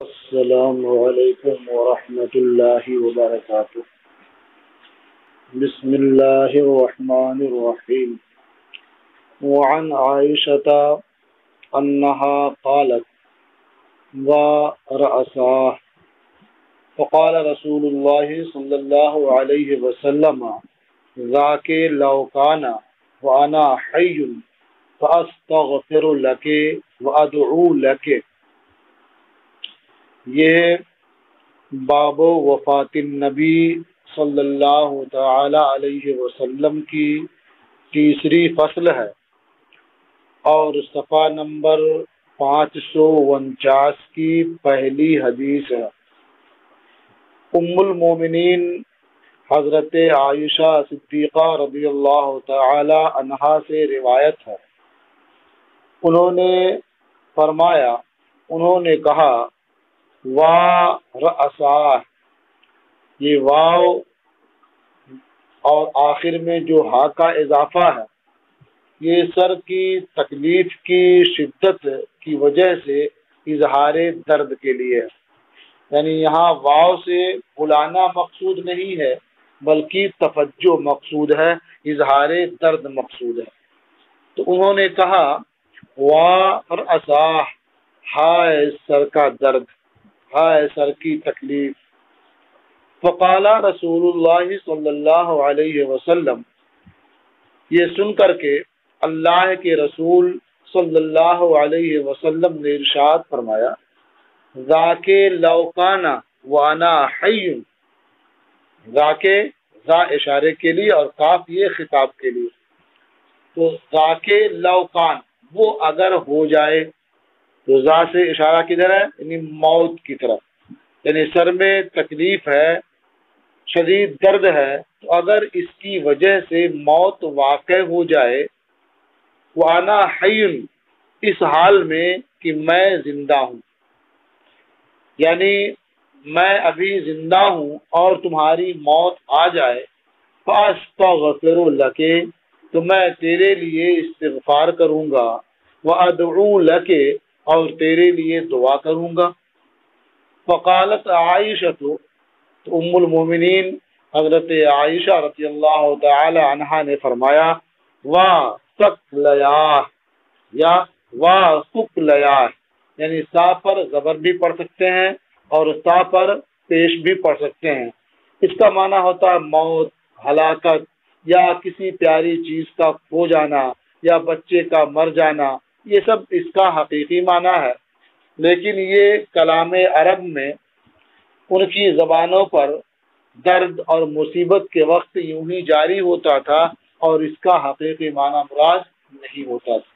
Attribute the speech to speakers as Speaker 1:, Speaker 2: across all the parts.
Speaker 1: السلام علیکم ورحمۃ اللہ وبرکاتہ۔ بسم اللہ الرحمن الرحیم۔ وعن عائشة انها قالت ورأساه فقال رسول الله صلی اللہ علیہ وسلم ذاک لو کان وانا حی فاستغفر لك وادعو لك۔ یہ باب وفات النبی صلی اللہ تعالی علیہ وسلم کی تیسری فصل ہے اور صفحہ نمبر 549 کی پہلی حدیث ہے۔ ام المومنین حضرت عائشہ صدیقہ رضی اللہ تعالی عنہا سے روایت ہے، انہوں نے فرمایا، انہوں نے کہا وَرَأَسَاهُ، یہ واو اور آخر میں جو ہا کا اضافہ ہے یہ سر کی تکلیف کی شدت کی وجہ سے اظہار درد کے لیے ہے، یعنی یہاں واو سے بلانا مقصود نہیں ہے بلکہ تفجع مقصود ہے، اظہار درد مقصود ہے۔ تو انہوں نے کہا وَرَأَسَاهُ، ہائے سر کا درد، ہائے سر کی تکلیف۔ فقال رسول اللہ صلی اللہ علیہ وسلم، یہ سن کر کے اللہ کے رسول صلی اللہ علیہ وسلم نے ارشاد فرمایا، ذاک لو کان وانا حی، ذاک ذا اشارے کے لیے اور کاف یہ خطاب کے لیے، تو ذاک لو کان وہ اگر ہو جائے، تو ذا سے اشارہ کدھر ہے؟ یعنی موت کی طرف، یعنی سر میں تکلیف ہے، شدید درد ہے، تو اگر اس کی وجہ سے موت واقع ہو جائے، وانا حی، اس حال میں کہ میں زندہ ہوں، یعنی میں ابھی زندہ ہوں اور تمہاری موت آ جائے، فاستغفر لک، تو میں تیرے لیے استغفار کروں گا، وادعو لک، اور تیرے لیے دعا کروں گا۔ فقالت عائشہ، تو ام المومنین حضرت عائشہ رضی اللہ تعالی عنہا نے فرمایا، وَسَقْلَيَاهُ، یا وَسُقْلَيَاهُ، یعنی سا پر زبر بھی پڑھ سکتے ہیں اور سا پر پیش بھی پڑھ سکتے ہیں۔ اس کا معنی ہوتا ہے موت، ہلاکت، یا کسی پیاری چیز کا کھو جانا، یا بچے کا مر جانا، یہ سب اس کا حقیقی معنی ہے، لیکن یہ کلام عرب میں ان کی زبانوں پر درد اور مصیبت کے وقت یوں ہی جاری ہوتا تھا اور اس کا حقیقی معنی مراد نہیں ہوتا تھا۔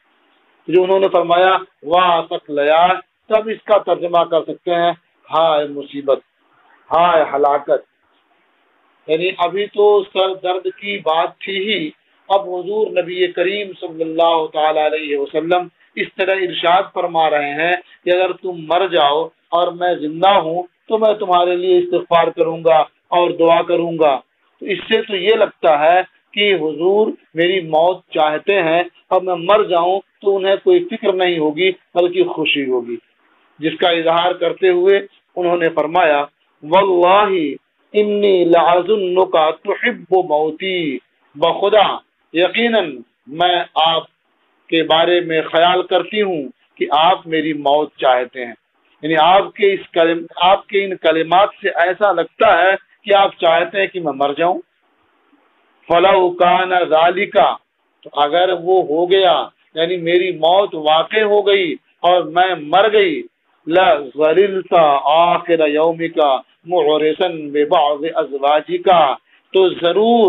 Speaker 1: جو انہوں نے فرمایا وَسَقْلَيَاهُ، تب اس کا ترجمہ کر سکتے ہیں ہائے مصیبت، ہائے ہلاکت، یعنی ابھی تو سر درد کی بات تھی ہی، اب حضور نبی کریم صلی اللہ تعالی علیہ وسلم اس طرح ارشاد فرما رہے ہیں کہ اگر تم مر جاؤ اور میں زندہ ہوں تو میں تمہارے لیے استغفار کروں گا اور دعا کروں گا۔ تو اس سے تو یہ لگتا ہے کہ حضور میری موت چاہتے ہیں، اور میں مر جاؤں تو انہیں کوئی فکر نہیں ہوگی بلکہ خوشی ہوگی، جس کا اظہار کرتے ہوئے انہوں نے فرمایا، واللہ انی لأظنک تحب موتی، بخدا یقیناً میں آپ کے بارے میں خیال کرتی ہوں کہ آپ میری موت چاہتے ہیں، یعنی آپ کے ان کلمات سے ایسا لگتا ہے کہ آپ چاہتے ہیں کہ میں مر جاؤں۔ فَلَوْ كَانَ ذَلِكَ، تو اگر وہ ہو گیا، یعنی میری موت واقع ہو گئی اور میں مر گئی، لَظَلِلْتَ آخِرَ يَوْمِكَ مُعْرِسًا بِبَعْضِ أَزْوَاجِكَ، تو ضرور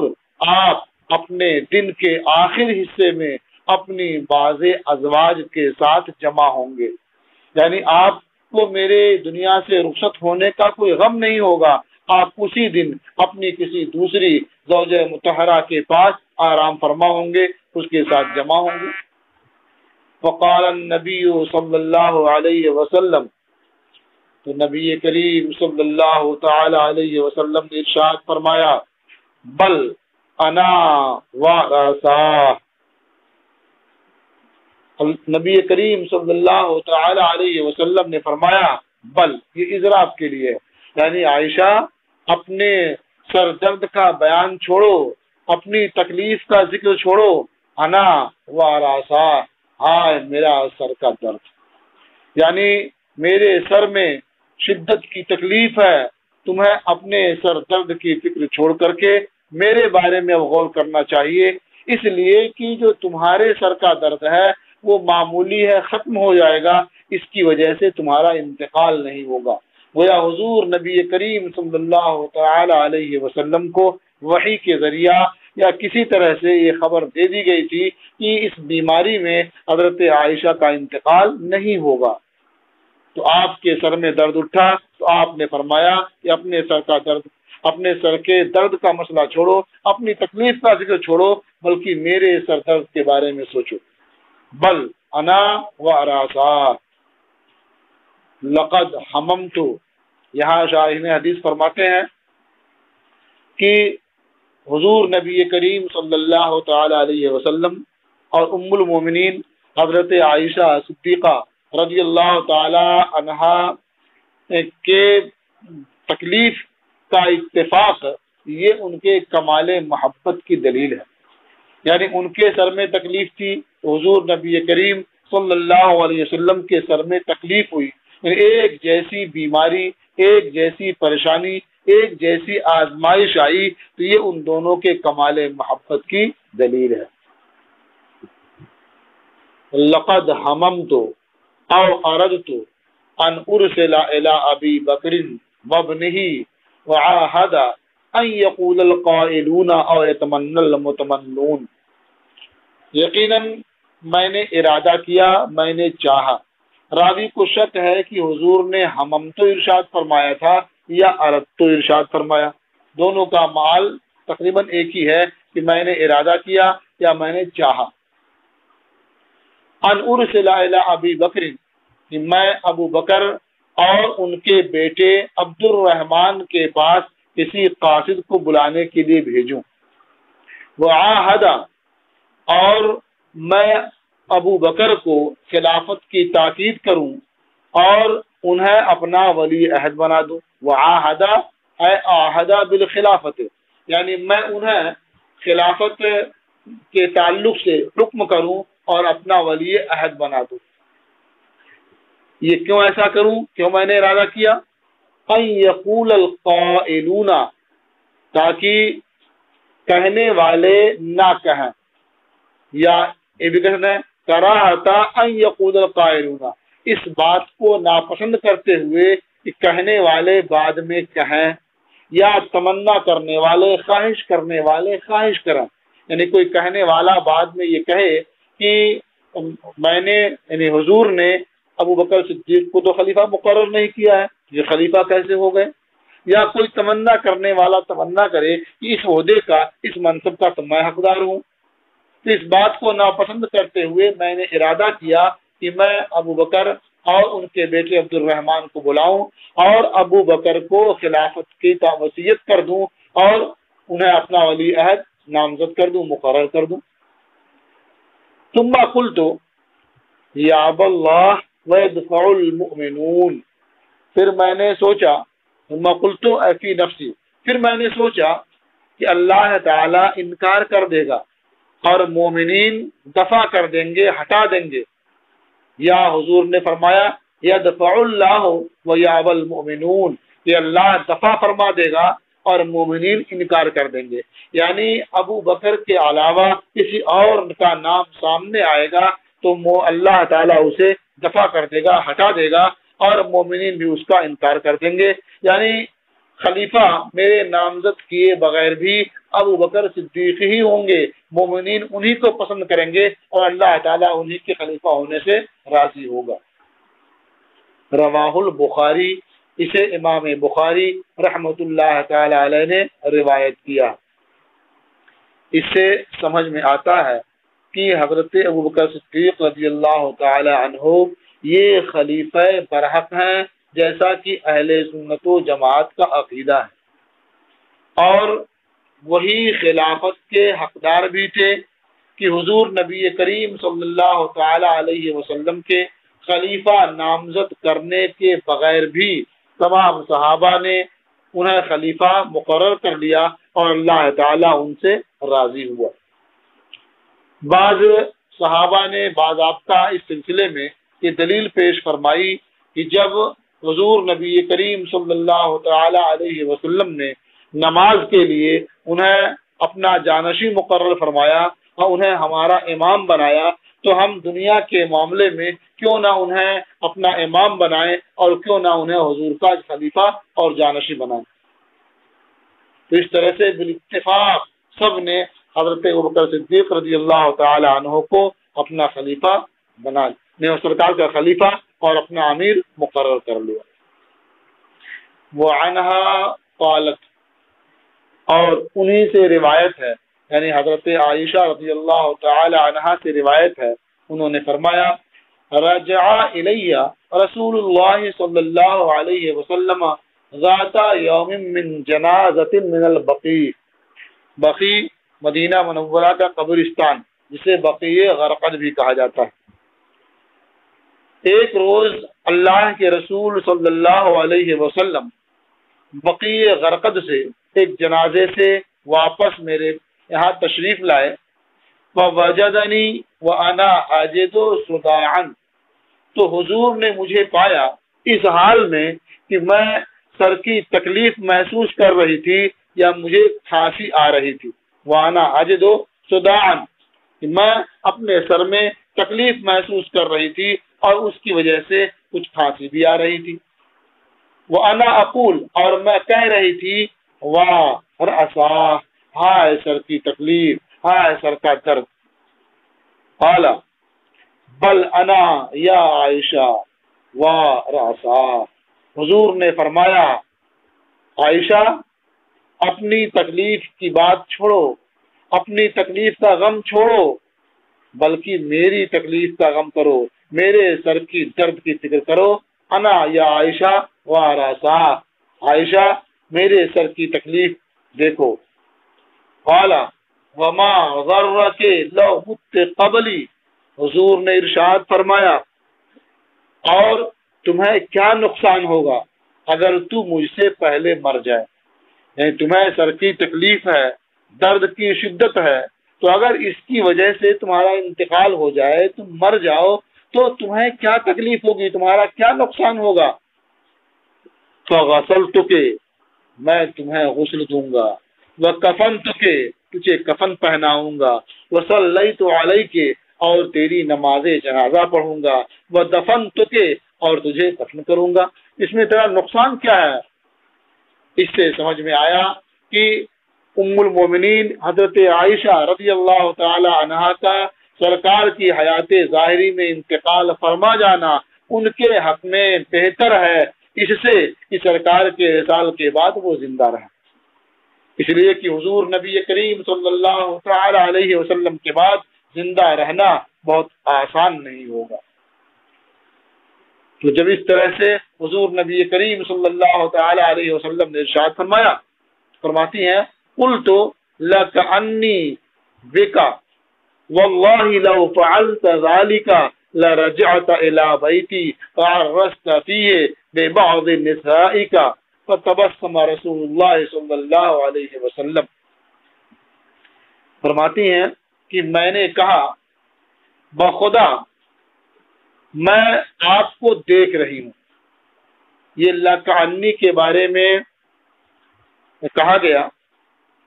Speaker 1: آپ اپنے دن کے آخر حصے میں اپنی بعض ازواج کے ساتھ جمع ہوں گے، یعنی آپ کو میرے دنیا سے رخصت ہونے کا کوئی غم نہیں ہوگا، آپ اسی دن اپنی کسی دوسری زوجہ مطہرہ کے پاس آرام فرما ہوں گے، اس کے ساتھ جمع ہوں گے۔ فقال النبی صلی اللہ علیہ وسلم، تو نبی کریم صلی اللہ تعالی علیہ وسلم نے ارشاد فرمایا، بل انا ورثہ، نبی کریم صلی اللہ تعالی علیہ وسلم نے فرمایا بل یہ اضراب کے لیے، یعنی عائشہ اپنے سر درد کا بیان چھوڑو، اپنی تکلیف کا ذکر چھوڑو، انا و راسا، ہائے میرا سر کا درد، یعنی میرے سر میں شدت کی تکلیف ہے، تمہیں اپنے سر درد کی فکر چھوڑ کر کے میرے بارے میں غور کرنا چاہیے، اس لیے کہ جو تمہارے سر کا درد ہے وہ معمولی ہے، ختم ہو جائے گا، اس کی وجہ سے تمہارا انتقال نہیں ہوگا۔ گویا حضور نبی کریم صلی اللہ تعالی علیہ وسلم کو وحی کے ذریعہ یا کسی طرح سے یہ خبر دے دی گئی تھی کہ اس بیماری میں حضرت عائشہ کا انتقال نہیں ہوگا۔ تو آپ کے سر میں درد اٹھا تو آپ نے فرمایا کہ اپنے سر کا درد، اپنے سر کے درد کا مسئلہ چھوڑو، اپنی تکلیف کا ذکر چھوڑو، بلکہ میرے سر درد کے بارے میں سوچو۔ بل انا و راسا لقد حممت، یہاں شارحین حدیث فرماتے ہیں کہ حضور نبی کریم صلی اللہ تعالی علیہ وسلم اور ام المومنین حضرت عائشہ صدیقہ رضی اللہ تعالی عنہا کے تکلیف کا اتفاق یہ ان کے کمال محبت کی دلیل ہے، یعنی ان کے سر میں تکلیف تھی، حضور نبی کریم صلی اللہ علیہ وسلم کے سر میں تکلیف ہوئی، یعنی ایک جیسی بیماری، ایک جیسی پریشانی، ایک جیسی آزمائش آئی، تو یہ ان دونوں کے کمال محبت کی دلیل ہے۔ لقد حممت او اردت ان ارسل الى ابی بکر وابنہ وعاہد ان یقول القائلون او یتمنى المتمنون، یقیناً میں نے ارادہ کیا، میں نے چاہا۔ راوی کو شک ہے کہ حضور نے حممت ارشاد فرمایا تھا یا اردت ارشاد فرمایا، دونوں کا مال تقریباً ایک ہی ہے کہ میں نے ارادہ کیا یا میں نے چاہا۔ ان ارسل الی ابی بکر، کہ میں ابو بکر اور ان کے بیٹے عبد الرحمن کے پاس کسی قاصد کو بلانے کے لیے بھیجوں، وعاہد، اور میں ابو بکر کو خلافت کی تاکید کروں اور انہیں اپنا ولی عہد بنا دوں۔ وعاہد اے عاہد بالخلافت، یعنی میں انہیں خلافت کے تعلق سے حکم کروں اور اپنا ولی عہد بنا دوں۔ یہ کیوں ایسا کروں، کیوں میں نے ارادہ کیا؟ ان یقول القائلون، تاکہ کہنے والے نہ کہیں، یا یہ بھی کہنا ہے کراہتا ان یقول القائلون، اس بات کو ناپسند کرتے ہوئے کہ کہنے والے بعد میں کہیں، یا تمنا کرنے والے، خواہش کرنے والے خواہش کریں، یعنی کوئی کہنے والا بعد میں یہ کہے کہ میں نے، یعنی حضور نے ابو بکر صدیق کو تو خلیفہ مقرر نہیں کیا ہے، یہ خلیفہ کیسے ہو گئے؟ یا کوئی تمنا کرنے والا تمنا کرے کہ اس عہدے کا، اس منصب کا تو میں حقدار ہوں۔ تو اس بات کو ناپسند کرتے ہوئے میں نے ارادہ کیا کہ میں ابو بکر اور ان کے بیٹے عبد الرحمن کو بلاؤں اور ابو بکر کو خلافت کی وصیت کر دوں اور انہیں اپنا ولی عہد نامزد کر دوں، مقرر کر دوں۔ ثم قلت یاب اللہ ویدفع المؤمنون، پھر میں نے سوچا، ثم قلت اے فی نفسی، پھر میں نے سوچا کہ اللہ تعالی انکار کر دے گا اور مومنین دفع کر دیں گے، ہٹا دیں گے۔ یا حضور نے فرمایا یدفع اللہ ویاب المؤمنون، کہ اللہ دفع فرما دے گا اور مومنین انکار کر دیں گے، یعنی ابو بکر کے علاوہ کسی اور کا نام سامنے آئے گا تو اللہ تعالیٰ اسے دفع کر دے گا، ہٹا دے گا، اور مومنین بھی اس کا انکار کر دیں گے، یعنی خلیفہ میرے نامزد کیے بغیر بھی ابو بکر صدیق ہی ہوں گے، مومنین انہی کو پسند کریں گے اور اللہ تعالیٰ انہی کے خلیفہ ہونے سے راضی ہوگا۔ رواہ البخاری، اسے امام بخاری رحمۃ اللہ تعالی علیہ نے روایت کیا۔ اس سے سمجھ میں آتا ہے کہ حضرت ابو بکر صدیق رضی اللہ تعالی عنہ یہ خلیفہ برحق ہیں، جیسا کہ اہل سنت و جماعت کا عقیدہ ہے، اور وہی خلافت کے حقدار بھی تھے کہ حضور نبی کریم صلی اللہ تعالی علیہ وسلم کے خلیفہ نامزد کرنے کے بغیر بھی تمام صحابہ نے انہیں خلیفہ مقرر کر لیا اور اللہ تعالیٰ ان سے راضی ہوا۔ بعض صحابہ نے باضابطہ اس سلسلے میں یہ دلیل پیش فرمائی کہ جب حضور نبی کریم صلی اللہ تعالی علیہ وسلم نے نماز کے لیے انہیں اپنا جانشین مقرر فرمایا اور انہیں ہمارا امام بنایا، تو ہم دنیا کے معاملے میں کیوں نہ انہیں اپنا امام بنائیں اور کیوں نہ انہیں حضور کا خلیفہ اور جانشین بنائیں۔ تو اس طرح سے بالاتفاق سب نے حضرت ابوبکر صدیق رضی اللہ تعالی عنہ کو اپنا خلیفہ بنا لیا، سرکار کا خلیفہ اور اپنا امیر مقرر کر لیا۔ وعنہا قالت، اور انہی سے روایت ہے، یعنی حضرت عائشہ رضی اللہ تعالی عنہا سے روایت ہے، انہوں نے فرمایا رجع الی رسول اللہ صلی اللہ علیہ وسلم ذات یوم من جنازۃ من البقیع، بقیع مدینہ منورہ کا قبرستان جسے بقیع غرقد بھی کہا جاتا ہے۔ ایک روز اللہ کے رسول صلی اللہ علیہ وسلم بقیع غرقد سے ایک جنازے سے واپس میرے یہاں تشریف لائے، فوجدنی وانا اجد صداعا، تو حضور نے مجھے پایا اس حال میں کہ میں سر کی تکلیف محسوس کر رہی تھی یا مجھے کھانسی آ رہی تھی۔ وانا اجد صداعا، میں اپنے سر میں تکلیف محسوس کر رہی تھی اور اس کی وجہ سے کچھ کھانسی بھی آ رہی تھی۔ وَأَنَا أَقُولُ، اور میں کہہ رہی تھی واہ رأسا، ہائے سر کی تکلیف، ہائے سر کا درد۔ قال بل انا یا عائشہ واہ رأسا، حضور نے فرمایا عائشہ اپنی تکلیف کی بات چھوڑو، اپنی تکلیف کا غم چھوڑو، بلکہ میری تکلیف کا غم کرو، میرے سر کی درد کی فکر کرو۔ انا یا عائشہ وارثا، عائشہ میرے سر کی تکلیف دیکھو۔ قال وما ضرك لو مت قبلی، حضور نے ارشاد فرمایا اور تمہیں کیا نقصان ہوگا اگر تو مجھ سے پہلے مر جائے، یعنی تمہیں سر کی تکلیف ہے، درد کی شدت ہے، تو اگر اس کی وجہ سے تمہارا انتقال ہو جائے، تم مر جاؤ، تو تمہیں کیا تکلیف ہوگی، تمہارا کیا نقصان ہوگا۔ فغسلتک، میں تمہیں غسل دوں گا، وکفنتک، تجھے کفن پہناؤں گا، وصلیت علیک، اور تیری نماز جنازہ پڑھوں گا، ودفنتک، اور تجھے دفن کروں گا۔ اس میں تیرا نقصان کیا ہے؟ اس سے سمجھ میں آیا کہ ام المومنین حضرت عائشہ رضی اللہ تعالی عنہا کا سرکار کی حیات ظاہری میں انتقال فرما جانا ان کے حق میں بہتر ہے اس سے کہ سرکار کے وصال کے بعد وہ زندہ رہے، اس لیے کہ حضور نبی کریم صلی اللہ تعالی علیہ وسلم کے بعد زندہ رہنا بہت آسان نہیں ہوگا۔ تو جب اس طرح سے حضور نبی کریم صلی اللہ تعالی علیہ وسلم نے ارشاد فرمایا، فرماتی ہیں قلت لک انی بکا واللہ لو فعلت ذلك لرجعت الى بیتی فعرست فیہ ببعض نسائک فتبسم رسول اللہ صلی اللہ علیہ وسلم، فرماتی ہیں کہ میں نے کہا بخدا میں آپ کو دیکھ رہی ہوں، یہ لکعنی کے بارے میں کہا گیا،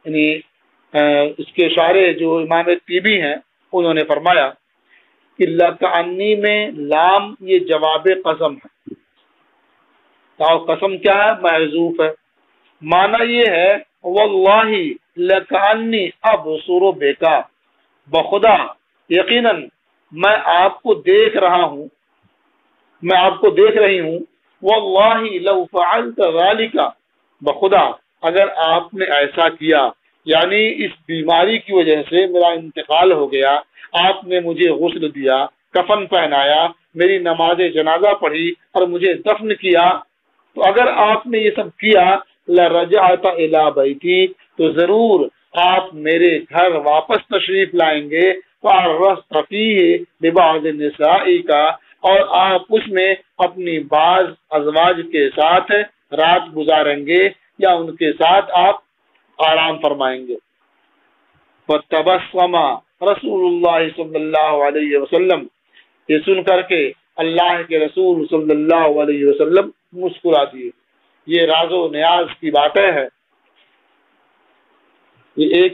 Speaker 1: یعنی اس کے شارح جو امام طیبی ہیں انہوں نے فرمایا کہ لکعنی میں لام یہ جواب قسم ہے، تو قسم کیا ہے؟ محذوف ہے۔ معنی یہ ہے واللہ لکعنی ابصر بکا، بخدا یقیناً میں آپ کو دیکھ رہا ہوں، میں آپ کو دیکھ رہی ہوں، واللہ لو فعلت ذلك، بخدا اگر آپ نے ایسا کیا، یعنی اس بیماری کی وجہ سے میرا انتقال ہو گیا، آپ نے مجھے غسل دیا، کفن پہنایا، میری نماز جنازہ پڑھی اور مجھے دفن کیا، تو اگر آپ نے یہ سب کیا لرجعت الی بیتی، تو ضرور آپ میرے گھر واپس تشریف لائیں گے، فعرست فیہ ببعض نسائک، اور آپ اس میں اپنی بعض ازواج کے ساتھ رات گزاریں گے یا ان کے ساتھ آپ آرام فرمائیں گے۔ فَتَبَسَّمَ رسول اللہ صلی اللہ علیہ وسلم، یہ سن کر کے اللہ کے رسول صلی اللہ علیہ وسلم مسکرا دیے۔ یہ راز و نیاز کی باتیں ہیں، یہ ایک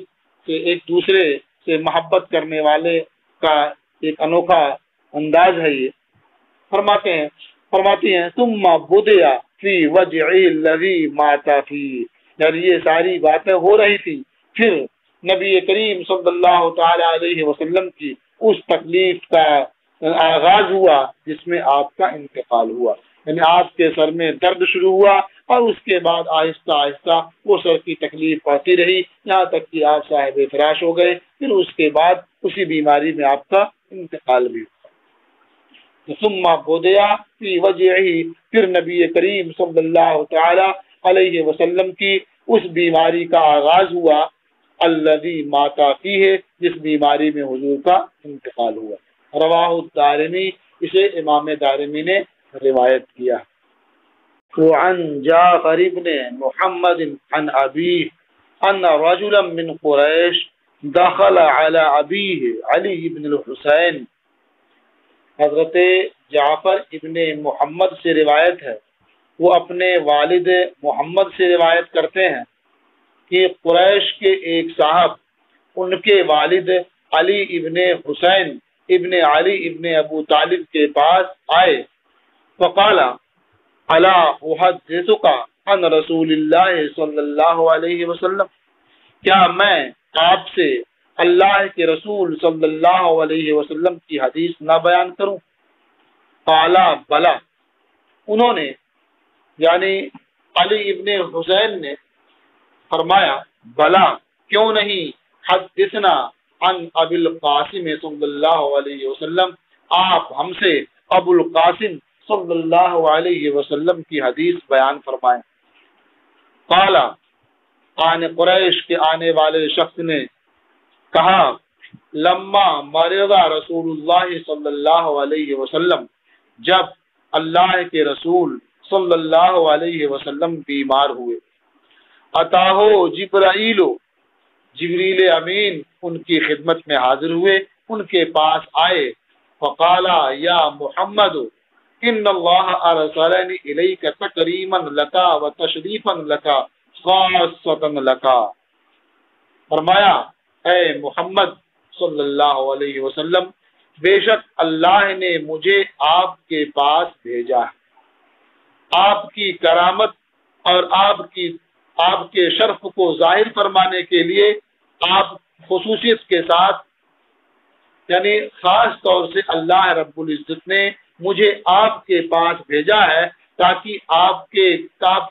Speaker 1: سے ایک دوسرے سے محبت کرنے والے کا ایک انوکھا انداز ہے۔ یہ فرماتی ہیں ثم بدیا فی وجعی الذی مات فی، یعنی یہ ساری باتیں ہو رہی تھی، پھر نبی کریم صلی اللہ تعالی علیہ وسلم کی اس تکلیف کا آغاز ہوا جس میں آپ کا انتقال ہوا، یعنی آپ کے سر میں درد شروع ہوا اور اس کے بعد آہستہ آہستہ وہ سر کی تکلیف بڑھتی رہی یہاں تک کہ آپ صاحب فراش ہو گئے، پھر اس کے بعد اسی بیماری میں آپ کا انتقال بھی ہوا۔ ثم بدیا فی وجعی، پھر نبی کریم صلی اللہ تعالی علیہ وسلم کی اس بیماری کا آغاز ہوا الذی مات فیہ، جس بیماری میں حضور کا انتقال ہوا۔ رواہ الدارمی، اسے امام دارمی نے روایت کیا۔ وعن جعفر بن محمد عن ابیہ ان رجلا من قریش دخل على ابیہ علی بن الحسین، حضرت جعفر ابن محمد سے روایت ہے، وہ اپنے والد محمد سے روایت کرتے ہیں کہ قریش کے ایک صاحب ان کے والد علی ابن حسین ابن علی ابن ابو طالب کے پاس آئے، فقال الا احدثک عن رسول اللہ صلی اللہ علیہ وسلم، کیا میں آپ سے اللہ کے رسول صلی اللہ علیہ وسلم کی حدیث نہ بیان کروں؟ قال بلا، انہوں نے یعنی علی ابن حسین نے فرمایا بلا کیوں نہیں، حدثنا عن ابی القاسم صلی اللہ علیہ وسلم، آپ ہم سے ابو القاسم صلی اللہ علیہ وسلم کی حدیث بیان فرمائیں۔ قال، آن قریش کے آنے والے شخص نے کہا لما مرض رسول اللہ صلی اللہ علیہ وسلم، جب اللہ کے رسول صلی اللہ علیہ وسلم بیمار ہوئے، اتاہو جبرائیل، جبریل امین ان کی خدمت میں حاضر ہوئے، ان کے پاس آئے، فقالا یا محمد ان اللہ ارسلنی الیک تکریما لکا و تشریفا لکا خاصتا لکا، فرمایا اے محمد صلی اللہ علیہ وسلم، بے شک اللہ نے مجھے آپ کے پاس بھیجا ہے، آپ کی کرامت اور آپ کے شرف کو ظاہر فرمانے کے لیے، آپ خصوصیت کے ساتھ یعنی خاص طور سے اللہ رب العزت نے مجھے آپ کے پاس بھیجا ہے تاکہ آپ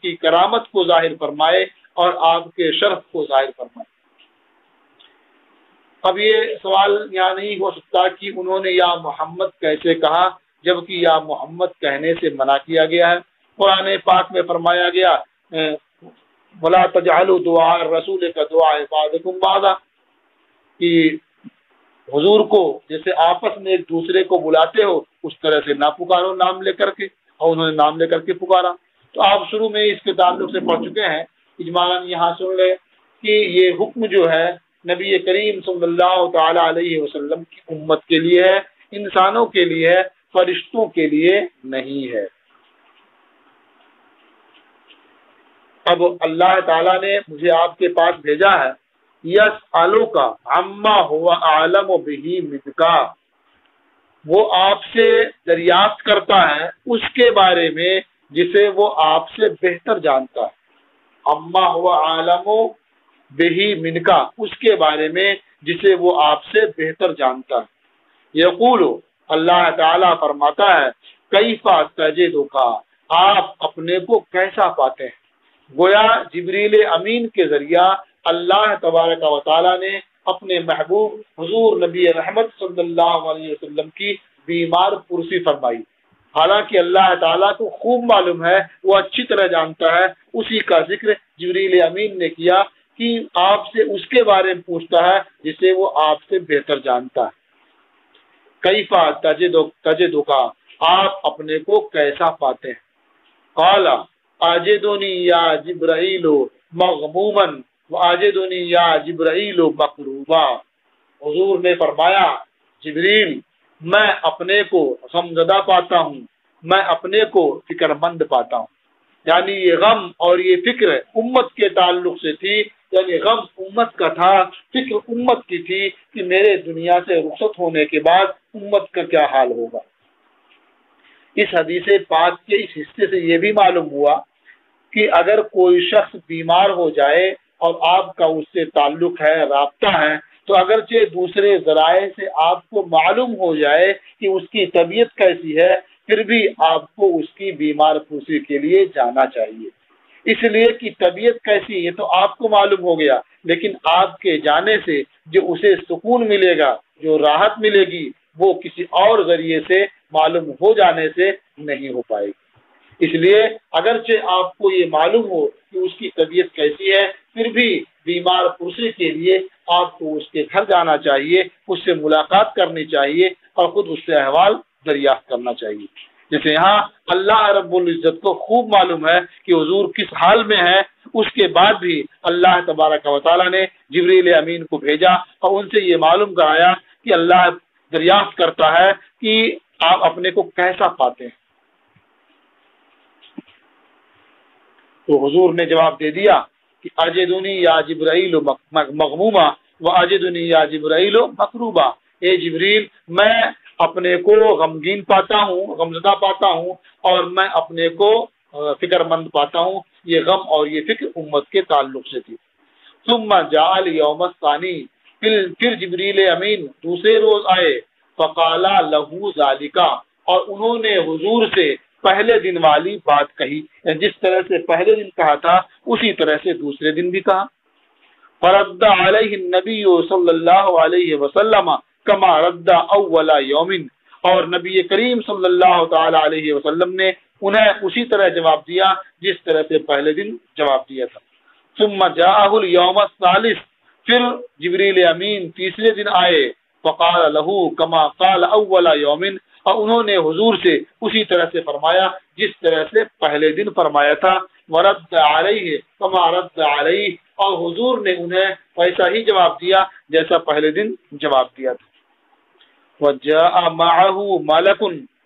Speaker 1: کی کرامت کو ظاہر فرمائے اور آپ کے شرف کو ظاہر فرمائے۔ اب یہ سوال یہاں نہیں ہو سکتا کہ انہوں نے یا محمد کیسے کہا جبکہ یا محمد کہنے سے منع کیا گیا ہے۔ قرآن پاک میں فرمایا گیا وَلَا تَجْعَلُوا دُعَاءَ الرَّسُولِ كَدُعَاءِ بَعْضِكُمْ بَعْضًا، کہ حضور کو جیسے آپس میں ایک دوسرے کو بلاتے ہو اس طرح سے نہ پکارو نام لے کر کے، اور انہوں نے نام لے کر کے پکارا۔ تو آپ شروع میں اس کے تعلق سے پڑھ چکے ہیں، اجمالاً یہاں سن لیں کہ یہ حکم جو ہے نبی کریم صلی اللہ تعالی علیہ وسلم کی امت کے لیے ہے، انسانوں کے لیے ہے، فرشتوں کے لیے نہیں ہے۔ اب اللہ تعالیٰ نے مجھے آپ کے پاس بھیجا ہے، یسألوک عما هو اعلم به منک، وہ آپ سے دریافت کرتا ہے اس کے بارے میں جسے وہ آپ سے بہتر جانتا ہے، عما هو اعلم به منک، اس کے بارے میں جسے وہ آپ سے بہتر جانتا ہے۔ یقول، اللہ تعالیٰ فرماتا ہے کیف تجدک، آپ اپنے کو کیسا پاتے ہیں؟ گویا جبریل امین کے ذریعہ اللہ تبارک و تعالیٰ نے اپنے محبوب حضور نبی رحمت صلی اللہ علیہ وسلم کی بیمار پرسی فرمائی، حالانکہ اللہ تعالیٰ کو خوب معلوم ہے، وہ اچھی طرح جانتا ہے، اسی کا ذکر جبریل امین نے کیا کہ آپ سے اس کے بارے میں پوچھتا ہے جسے وہ آپ سے بہتر جانتا ہے۔ کیفا تجدک، آپ اپنے کو کیسا پاتے ہیں؟ قال اجدنی یا جبرائیل مغموما واجدنی یا جبرائیل مکروبا، حضور نے فرمایا جبریل میں اپنے کو غمزدہ پاتا ہوں، میں اپنے کو فکر مند پاتا ہوں۔ یعنی یہ غم اور یہ فکر امت کے تعلق سے تھی، یعنی غم امت کا تھا، فکر امت کی تھی کہ میرے دنیا سے رخصت ہونے کے بعد امت کا کیا حال ہوگا۔ اس حدیث پاک کے اس حصے سے یہ بھی معلوم ہوا کہ اگر کوئی شخص بیمار ہو جائے اور آپ کا اس سے تعلق ہے، رابطہ ہے، تو اگرچہ دوسرے ذرائع سے آپ کو معلوم ہو جائے کہ اس کی طبیعت کیسی ہے، پھر بھی آپ کو اس کی بیمار پرسی کے لیے جانا چاہیے، اس لیے کہ طبیعت کیسی ہے تو آپ کو معلوم ہو گیا، لیکن آپ کے جانے سے جو اسے سکون ملے گا، جو راحت ملے گی، وہ کسی اور ذریعے سے معلوم ہو جانے سے نہیں ہو پائے گی۔ اس لیے اگرچہ آپ کو یہ معلوم ہو کہ اس کی طبیعت کیسی ہے، پھر بھی بیمار پرسی کے لیے آپ کو اس کے گھر جانا چاہیے، اس سے ملاقات کرنی چاہیے اور خود اس سے احوال دریافت کرنا چاہیے۔ جیسے یہاں اللہ رب العزت کو خوب معلوم ہے کہ حضور کس حال میں ہے، اس کے بعد بھی اللہ تبارک و تعالیٰ نے جبریل امین کو بھیجا اور ان سے یہ معلوم کرایا کہ اللہ دریافت کرتا ہے کہ آپ اپنے کو کیسا پاتے ہیں۔ تو حضور نے جواب دے دیا کہ اجدنی یا جبرائیل مغموما و اجدنی یا جبرائیل مکروبا، اے جبریل میں اپنے کو غمگین پاتا ہوں، غمزدہ پاتا ہوں، اور میں اپنے کو فکر مند پاتا ہوں۔ یہ غم اور یہ فکر امت کے تعلق سے تھی۔ ثم جاء الیوم الثانی، پھر جبریل امین دوسرے روز آئے، فقالا لہو ذالکا، اور انہوں نے حضور سے پہلے دن والی بات کہی، جس طرح سے پہلے دن کہا تھا اسی طرح سے دوسرے دن بھی کہا۔ فرد علیہ النبی صلی اللہ علیہ وسلم کما رد اول یوم، اور نبی کریم صلی اللہ تعالی علیہ وسلم نے انہیں اسی طرح جواب دیا جس طرح سے پہلے دن جواب دیا تھا۔ ثم جاءہ الیوم الثالث، پھر جبریل امین تیسرے دن آئے، فقال لہ کما قال اول یوم، اور انہوں نے حضور سے اسی طرح سے فرمایا جس طرح سے پہلے دن فرمایا تھا۔ ورد علیہ کما رد علیہ، اور حضور نے انہیں ویسا ہی جواب دیا جیسا پہلے دن جواب دیا تھا۔ وجاء معه ملک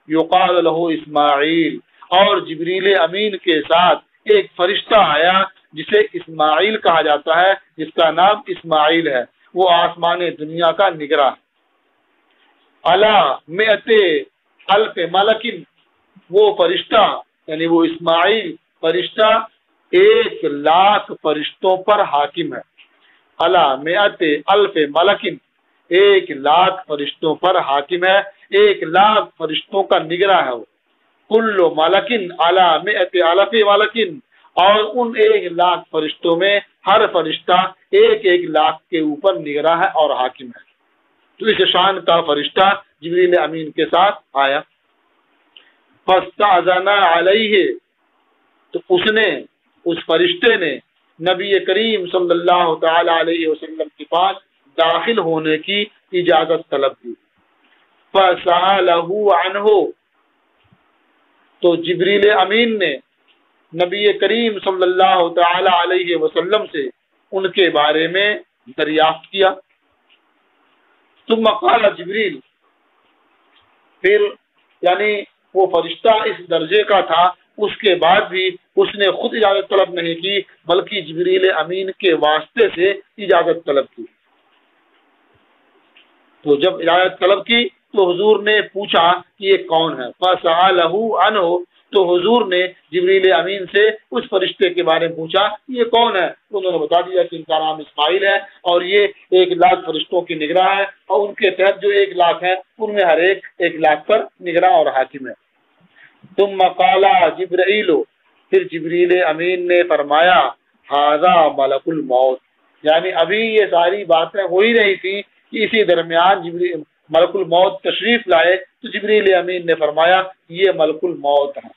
Speaker 1: یقال له اسماعیل، اور جبریل امین کے ساتھ ایک فرشتہ آیا جسے اسماعیل کہا جاتا ہے، جس کا نام اسماعیل ہے، وہ آسمان دنیا کا نگراں۔ علی مئت الف ملکن، وہ فرشتہ یعنی وہ اسماعیل فرشتہ 1,00,000 فرشتوں پر حاکم ہے۔ علی مئت الف ملکن، 1,00,000 فرشتوں پر حاکم ہے، 1,00,000 فرشتوں کا نگراں ہے وہ۔ کل ملکن علی مئت الف ملکن، اور ان 1,00,000 فرشتوں میں ہر فرشتہ 1,00,000 کے اوپر نگراں ہے اور حاکم ہے۔ تو اس شان کا فرشتہ جبریل امین کے ساتھ آیا۔ فاستأذن علیہ، تو اس فرشتے نے نبی کریم صلی اللہ تعالی علیہ وسلم کے پاس داخل ہونے کی اجازت طلب کی۔ فسألہ عنہ، تو جبریل امین نے نبی کریم صلی اللہ تعالی علیہ وسلم سے ان کے بارے میں دریافت کیا۔ ثم قال جبریل، پھر یعنی وہ فرشتہ اس درجے کا تھا، اس کے بعد بھی اس نے خود اجازت طلب نہیں کی بلکہ جبریل امین کے واسطے سے اجازت طلب کی۔ تو جب اجازت طلب کی تو حضور نے پوچھا کہ یہ کون ہے، فسألہ عنہ، تو حضور نے جبریل امین سے اس فرشتے کے بارے میں پوچھا یہ کون ہے، انہوں نے بتا دیا کہ ان کا نام اسماعیل ہے اور یہ 1,00,000 فرشتوں کی نگراں ہے، اور ان کے تحت جو 1,00,000 ہیں ان میں ہر ایک 1,00,000 پر نگراں اور حاکم ہے۔ ثم قال جبرائیل، پھر جبریل امین نے فرمایا ھذا ملک الموت، یعنی ابھی یہ ساری باتیں ہو ہی رہی تھی کہ اسی درمیان ملک الموت تشریف لائے، تو جبریل امین نے فرمایا یہ ملک الموت ہے۔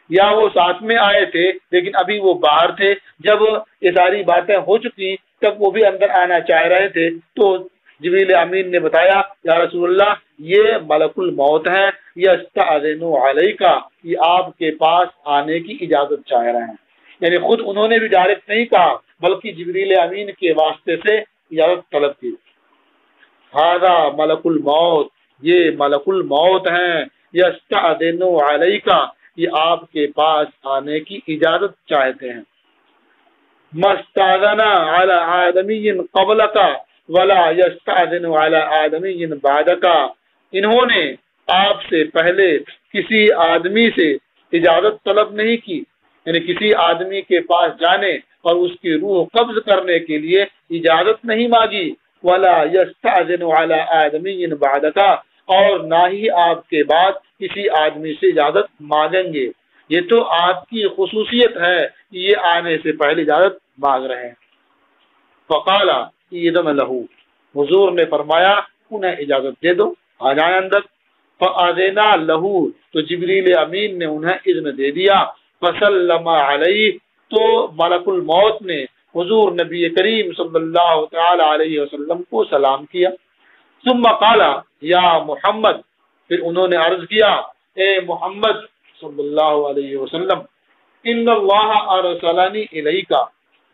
Speaker 1: یا وہ ساتھ میں آئے تھے لیکن ابھی وہ باہر تھے، جب یہ ساری باتیں ہو چکی تب وہ بھی اندر آنا چاہ رہے تھے، تو جبریل امین نے بتایا یا رسول اللہ یہ ملک الموت ہے، یستأذن علیکا، یہ آپ کے پاس آنے کی اجازت چاہ رہے ہیں۔ یعنی خود انہوں نے بھی ڈائریکٹ نہیں کہا بلکہ جبریل امین کے واسطے سے اجازت طلب کی۔ ھذا ملک الموت، یہ ملک الموت ہیں، یستأذن علیکا، یہ آپ کے پاس آنے کی اجازت چاہتے ہیں۔ مستأذن علی آدمی قبلک ولا یستأذن علی آدمی بعدک، انہوں نے آپ سے پہلے کسی آدمی سے اجازت طلب نہیں کی، یعنی کسی آدمی کے پاس جانے اور اس کی روح قبض کرنے کے لیے اجازت نہیں مانگی، ولا یستأذن علی آدمی بعدک، اور نہ ہی آپ کے بعد کسی آدمی سے اجازت مانگیں گے۔ یہ تو آپ کی خصوصیت ہے کہ یہ آنے سے پہلے اجازت مانگ رہے ہیں۔ فقال اذن لہ، حضور نے فرمایا انہیں اجازت دے دو، آ جائیں اندر۔ فاذنا لہ، تو جبریل امین نے انہیں اذن دے دیا۔ فسلم علیہ، تو ملک الموت نے حضور نبی کریم صلی اللہ تعالی علیہ وسلم کو سلام کیا۔ ثم قال یا محمد، پھر انہوں نے عرض کیا اے محمد صلی اللہ علیہ وسلم، ان اللہ ارسلنی الیک،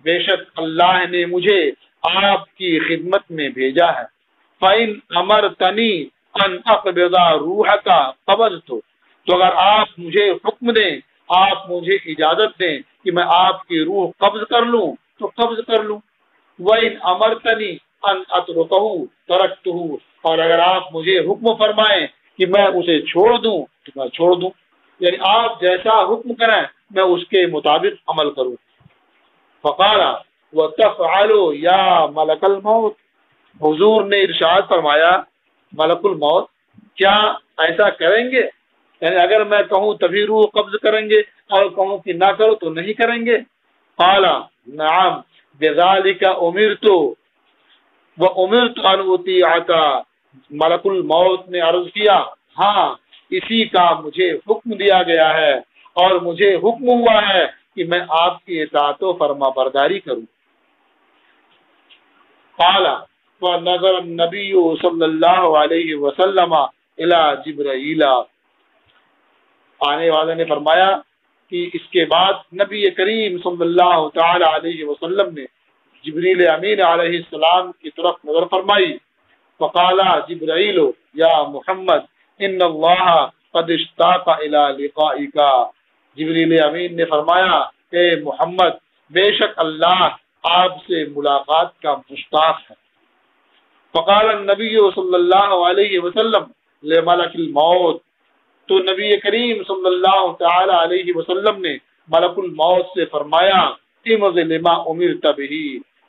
Speaker 1: بے شک اللہ نے مجھے آپ کی خدمت میں بھیجا ہے۔ فَإِنْ أَمَرْتَنِي أَنْ أَقْبِضَ رُوحَكَ قَبَضْتُ، تو اگر آپ مجھے حکم دیں، آپ مجھے اجازت دیں کہ میں آپ کی روح قبض کر لوں تو قبض کر لوں۔ وَإِنْ أَمَرْتَنِي أَنْ أَتْرُكَهُ تَرَكْتُهُ، اور اگر آپ مجھے حکم فرمائیں کہ میں اسے چھوڑ دوں تو میں چھوڑ دوں، یعنی آپ جیسا حکم کریں میں اس کے مطابق عمل کروں۔ فقال وتفعل یا ملک الموت، حضور نے ارشاد فرمایا ملک الموت کیا ایسا کریں گے؟ یعنی اگر میں کہوں تبھی روح قبض کریں گے اور کہوں کہ نہ کرو تو نہیں کریں گے؟ قال نعم بذلك امرت وامرت ان اطیعک، ملک الموت نے عرض کیا ہاں اسی کا مجھے حکم دیا گیا ہے اور مجھے حکم ہوا ہے کہ میں آپ کی اطاعت و فرما برداری کروں۔ قال ونظر النبی صلی اللہ علیہ وسلم الی جبرائیل، آنے والے نے فرمایا کہ اس کے بعد نبی کریم صلی اللہ تعالی علیہ وسلم نے جبریل امین علیہ السلام کی طرف نظر فرمائی۔ فقال جبرائیل یا محمد ان اللہ قد اشتاق الی لقائک، جبریل امین نے فرمایا اے محمد بے شک اللہ آپ سے ملاقات کا مشتاق ہے۔ فقال النبی صلی اللہ علیہ وسلم لملک الموت، تو نبی کریم صلی اللہ تعالی علیہ وسلم نے ملک الموت سے فرمایا امض لما امرت بہ،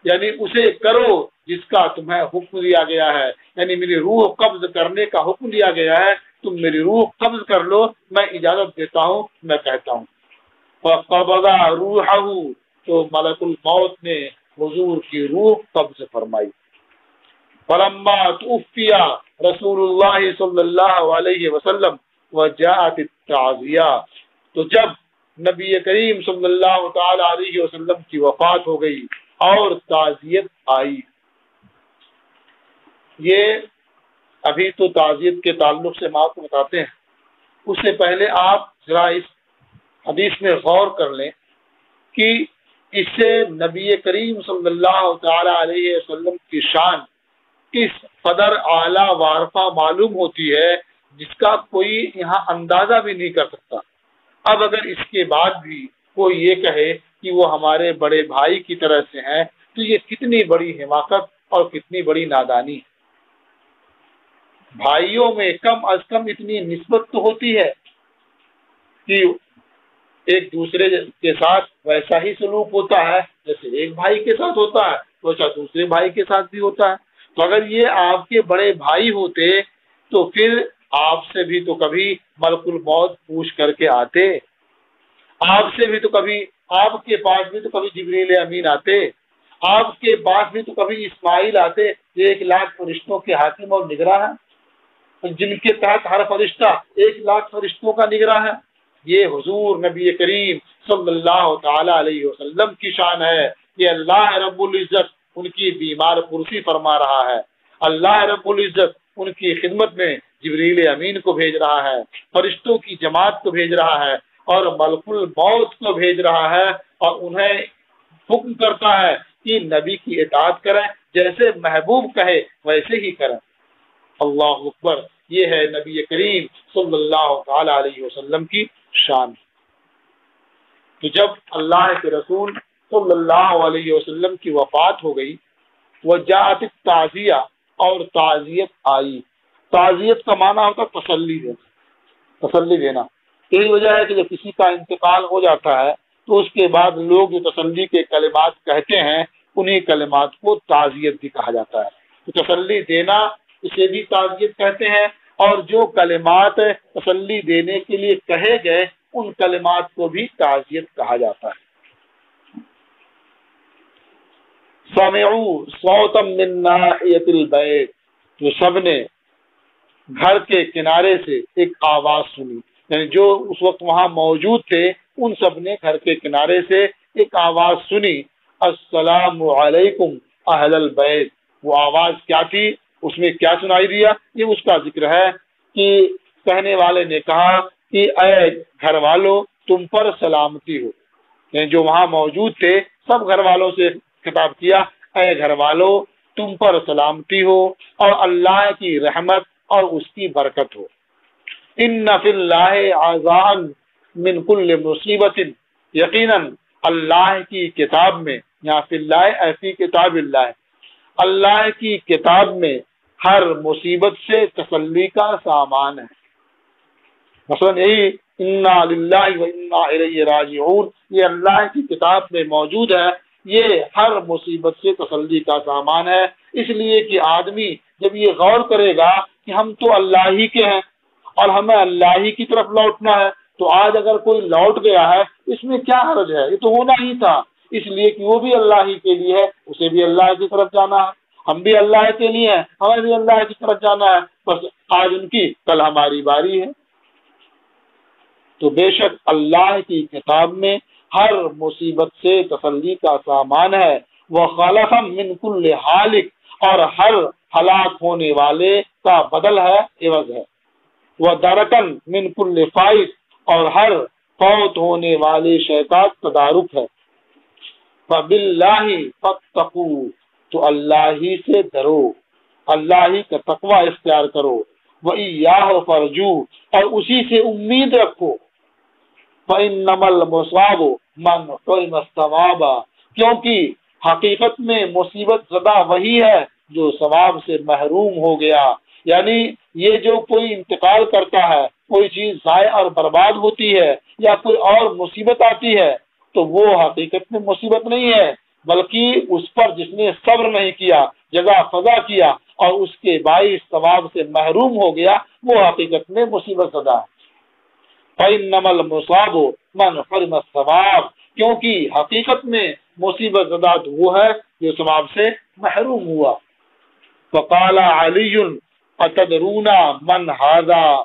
Speaker 1: یعنی اسے کرو جس کا تمہیں حکم دیا گیا ہے، یعنی میری روح قبض کرنے کا حکم دیا گیا ہے، تم میری روح قبض کر لو، میں اجازت دیتا ہوں، میں کہتا ہوں۔ فقبض روحہ، تو ملک الموت نے حضور کی روح قبض فرمائی۔ فلما توفی رسول اللہ صلی اللہ علیہ وسلم وجاءت التعزیہ، تو جب نبی کریم صلی اللہ تعالی علیہ وسلم کی وفات ہو گئی اور تعزیت آئی۔ یہ ابھی تو تعزیت کے تعلق سے ہم آپ کو بتاتے ہیں، اس سے پہلے آپ ذرا اس حدیث میں غور کر لیں کہ اس سے نبی کریم صلی اللہ تعالی علیہ وسلم کی شان کس قدر اعلیٰ وارفع معلوم ہوتی ہے جس کا کوئی یہاں اندازہ بھی نہیں کر سکتا۔ اب اگر اس کے بعد بھی کوئی یہ کہے کہ وہ ہمارے بڑے بھائی کی طرح سے ہیں تو یہ کتنی بڑی حماقت اور کتنی بڑی نادانی ہے۔ بھائیوں میں کم از کم اتنی نسبت تو ہوتی ہے کہ ایک دوسرے کے ساتھ ویسا ہی سلوک ہوتا ہے جیسے ایک بھائی کے ساتھ ہوتا ہے ویسا دوسرے بھائی کے ساتھ بھی ہوتا ہے۔ تو اگر یہ آپ کے بڑے بھائی ہوتے تو پھر آپ سے بھی تو کبھی ملک الموت پوچھ کر کے آتے، آپ سے بھی تو کبھی، آپ کے پاس بھی تو کبھی جبریل امین آتے، آپ کے پاس بھی تو کبھی اسماعیل آتے، 1,00,000 فرشتوں کے حاکم اور نگراں ہیں، جن کے تحت ہر فرشتہ 1,00,000 فرشتوں کا نگراں ہے۔ یہ حضور نبی کریم صلی اللہ تعالی علیہ وسلم کی شان ہے، یہ اللہ رب العزت ان کی بیمار پرسی فرما رہا ہے۔ اللہ رب العزت ان کی خدمت میں جبریل امین کو بھیج رہا ہے، فرشتوں کی جماعت کو بھیج رہا ہے، اور ملک الموت کو بھیج رہا ہے، اور انہیں حکم کرتا ہے کہ نبی کی اطاعت کریں، جیسے محبوب کہے ویسے ہی کریں۔ اللہ اکبر، یہ ہے نبی کریم صلی اللہ تعالی علیہ وسلم کی شان۔ تو جب اللہ کے رسول صلی اللہ علیہ وسلم کی وفات ہو گئی، وجاءت التعزیہ، اور تعزیت آئی۔ تعزیت کا معنی ہوتا ہے تسلی دینا، تسلی دینا۔ یہی وجہ ہے کہ جب کسی کا انتقال ہو جاتا ہے تو اس کے بعد لوگ جو تسلی کے کلمات کہتے ہیں، انہی کلمات کو تعزیت بھی کہا جاتا ہے۔ تو تسلی دینا اسے بھی تعزیت کہتے ہیں، اور جو کلمات تسلی دینے کے لیے کہے گئے ان کلمات کو بھی تعزیت کہا جاتا ہے۔ سمعوا صوتا من ناحیۃ البیت، تو سب نے گھر کے کنارے سے ایک آواز سنی، یعنی جو اس وقت وہاں موجود تھے ان سب نے گھر کے کنارے سے ایک آواز سنی، السلام علیکم اہل البیت۔ وہ آواز کیا تھی، اس میں کیا سنائی دیا، یہ اس کا ذکر ہے کہ کہنے والے نے کہا کہ اے گھر والوں تم پر سلامتی ہو، یعنی جو وہاں موجود تھے سب گھر والوں سے خطاب کیا، اے گھر والوں تم پر سلامتی ہو اور اللہ کی رحمت اور اس کی برکت ہو۔ ان فی اللہ عزاء من کل مصیبت، یقیناً اللہ کی کتاب میں، یہاں فی اللہ ایسی کتاب اللہ، اللہ کی کتاب میں ہر مصیبت سے تسلی کا سامان ہے۔ مثلا یہی انا للہ و انا الیہ راجعون، یہ اللہ کی کتاب میں موجود ہے، یہ ہر مصیبت سے تسلی کا سامان ہے۔ اس لیے کہ آدمی جب یہ غور کرے گا کہ ہم تو اللہ ہی کے ہیں اور ہمیں اللہ ہی کی طرف لوٹنا ہے، تو آج اگر کوئی لوٹ گیا ہے اس میں کیا حرج ہے، یہ تو ہونا ہی تھا، اس لیے کہ وہ بھی اللہ ہی کے لیے ہے، اسے بھی اللہ کی طرف جانا ہے، ہم بھی اللہ کے لیے ہیں، ہمیں بھی اللہ کی طرف جانا ہے، بس آج ان کی کل ہماری باری ہے۔ تو بے شک اللہ کی کتاب میں ہر مصیبت سے تسلی کا سامان ہے، وہ خلفا من کل حالک، اور ہر ہلاک ہونے والے کا بدل ہے، عوض ہے، وہ درکن من کل فائز، اور ہر فوت ہونے والے شے کا تدارک ہے۔ فباللہ فاتقوا، تو اللہ ہی سے ڈرو، اللہ ہی کا تقوی اختیار کرو، وَإِيَّاهُ فَارْجُوا، اور اسی سے امید رکھو، فَإِنَّمَا الْمُصَابُ مَنْ حُرِمَ الثَّوَابَ، کیونکہ حقیقت میں مصیبت زدہ وہی ہے جو ثواب سے محروم ہو گیا۔ یعنی یہ جو کوئی انتقال کرتا ہے، کوئی چیز ضائع اور برباد ہوتی ہے یا کوئی اور مصیبت آتی ہے تو وہ حقیقت میں مصیبت نہیں ہے، بلکہ اس پر جس نے صبر نہیں کیا، جزا فضا کیا اور اس کے باعث ثواب سے محروم ہو گیا، وہ حقیقت میں مصیبت زدہ ہے۔ فَإِنَّمَا الْمُصَابُ مَنْ حُرِمَ الثَّوَابَ، کیونکہ حقیقت میں مصیبت زدہ وہ ہے جو ثواب سے محروم ہوا۔ فَقَالَ عَلِيٌّ أَتَدْرُونَ مَنْ هَذَا،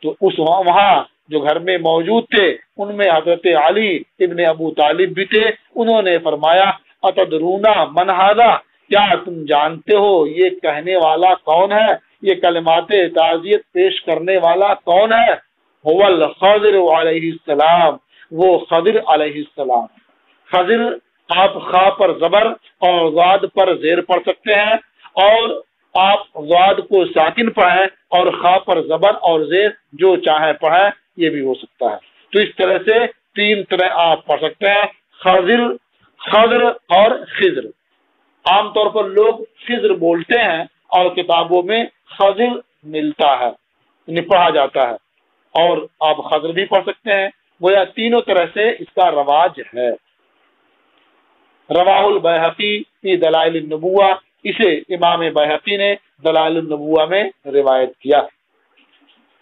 Speaker 1: تو اس وہاں جو گھر میں موجود تھے ان میں حضرت علی ابن ابو طالب بھی تھے، انہوں نے فرمایا أَتَدْرُونَ مَنْ هَذَا، کیا تم جانتے ہو یہ کہنے والا کون ہے، یہ کلمات تعزیت پیش کرنے والا کون ہے؟ هو الخضر علیہ السلام، وہ خضر علیہ السلام۔ خضر آپ خا پر زبر اور ضاد پر زیر پڑھ سکتے ہیں، اور آپ ضاد کو ساکن پڑھیں اور خا پر زبر اور زیر جو چاہیں پڑھیں، یہ بھی ہو سکتا ہے۔ تو اس طرح سے تین طرح آپ پڑھ سکتے ہیں، خضر، خضر اور خضر۔ عام طور پر لوگ خضر بولتے ہیں اور کتابوں میں خضر ملتا ہے، یعنی پڑھا جاتا ہے، اور آپ خضر بھی پڑھ سکتے ہیں، گویا تینوں طرح سے اس کا رواج ہے۔ رواہ البیہقی فی دلائل النبوہ، اسے امام بیہقی نے دلائل النبوہ میں روایت کیا۔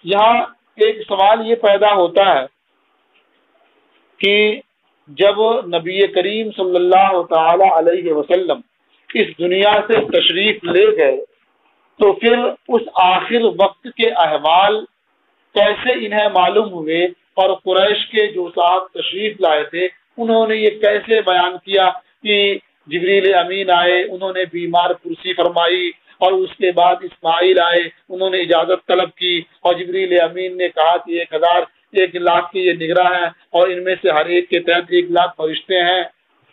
Speaker 1: یہاں ایک سوال یہ پیدا ہوتا ہے کہ جب نبی کریم صلی اللہ تعالی علیہ وسلم اس دنیا سے تشریف لے گئے تو پھر اس آخر وقت کے احوال کیسے انہیں معلوم ہوئے، اور قریش کے جو صاحب تشریف لائے تھے انہوں نے یہ کیسے بیان کیا کہ جبریل امین آئے، انہوں نے بیمار پرسی فرمائی اور اس کے بعد اسماعیل آئے، انہوں نے اجازت طلب کی اور جبریل امین نے کہا کہ 1,00,000 کی یہ نگراں ہے اور ان میں سے ہر ایک کے تحت 1,00,000 فرشتے ہیں۔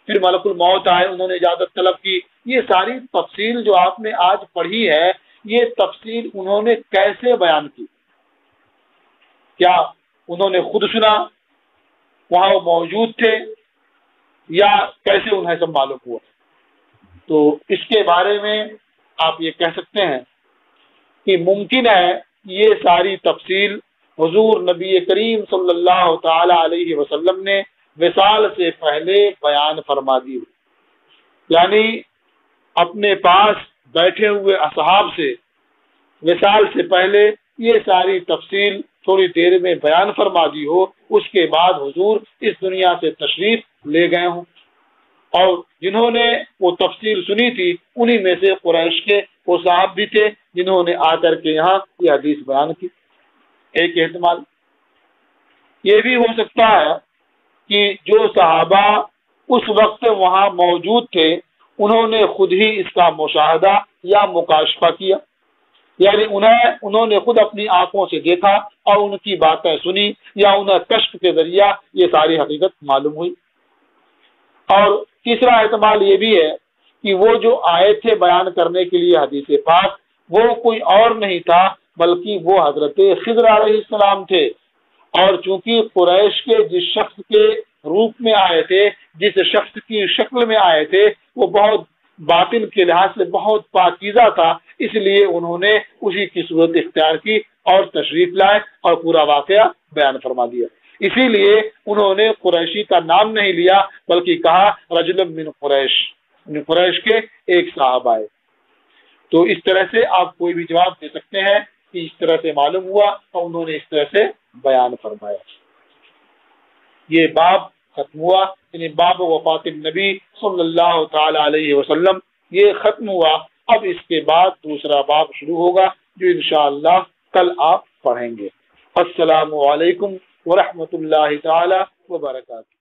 Speaker 1: پھر ملک الموت آئے، انہوں نے اجازت طلب کی۔ یہ ساری تفصیل جو آپ نے آج پڑھی ہے، یہ تفصیل انہوں نے کیسے بیان کی؟ کیا انہوں نے خود سنا، وہاں وہ موجود تھے، یا کیسے انہیں سب معلوم ہوا؟ تو اس کے بارے میں آپ یہ کہہ سکتے ہیں کہ ممکن ہے یہ ساری تفصیل حضور نبی کریم صلی اللہ تعالی علیہ وسلم نے وصال سے پہلے بیان فرما دی، یعنی اپنے پاس بیٹھے ہوئے اصحاب سے وصال سے پہلے یہ ساری تفصیل تھوڑی دیر میں بیان فرما دی ہو، اس کے بعد حضور اس دنیا سے تشریف لے گئے ہوں، اور جنہوں نے وہ تفصیل سنی تھی انہی میں سے قریش کے وہ صاحب بھی تھے جنہوں نے آ کر کے یہاں یہ حدیث بیان کی۔ ایک احتمال یہ بھی ہو سکتا ہے کہ جو صحابہ اس وقت وہاں موجود تھے انہوں نے خود ہی اس کا مشاہدہ یا مکاشفہ کیا، یعنی انہوں نے خود اپنی آنکھوں سے دیکھا اور ان کی باتیں سنی، یا انہیں کشف کے ذریعہ یہ ساری حقیقت معلوم ہوئی۔ اور تیسرا احتمال یہ بھی ہے کہ وہ جو آئے تھے بیان کرنے کے لیے حدیث پاک، وہ کوئی اور نہیں تھا بلکہ وہ حضرت خضر علیہ السلام تھے، اور چونکہ قریش کے جس شخص کے روپ میں آئے تھے، جس شخص کی شکل میں آئے تھے، وہ بہت باطن کے لحاظ سے بہت پاکیزہ تھا، اس لیے انہوں نے اسی کی صورت اختیار کی اور تشریف لائے اور پورا واقعہ بیان فرما دیا۔ اسی لیے انہوں نے قریشی کا نام نہیں لیا بلکہ کہا رجل من قریش کے ایک صاحب آئے۔ تو اس طرح سے آپ کوئی بھی جواب دے سکتے ہیں کہ اس طرح سے معلوم ہوا اور انہوں نے اس طرح سے بیان فرمایا۔ یہ باب ختم ہوا، یعنی باب وفات النبی صلی اللہ تعالی علیہ وسلم یہ ختم ہوا۔ اب اس کے بعد دوسرا باب شروع ہوگا جو انشاءاللہ کل آپ پڑھیں گے۔ السلام علیکم ورحمۃ اللہ تعالی وبرکاتہ۔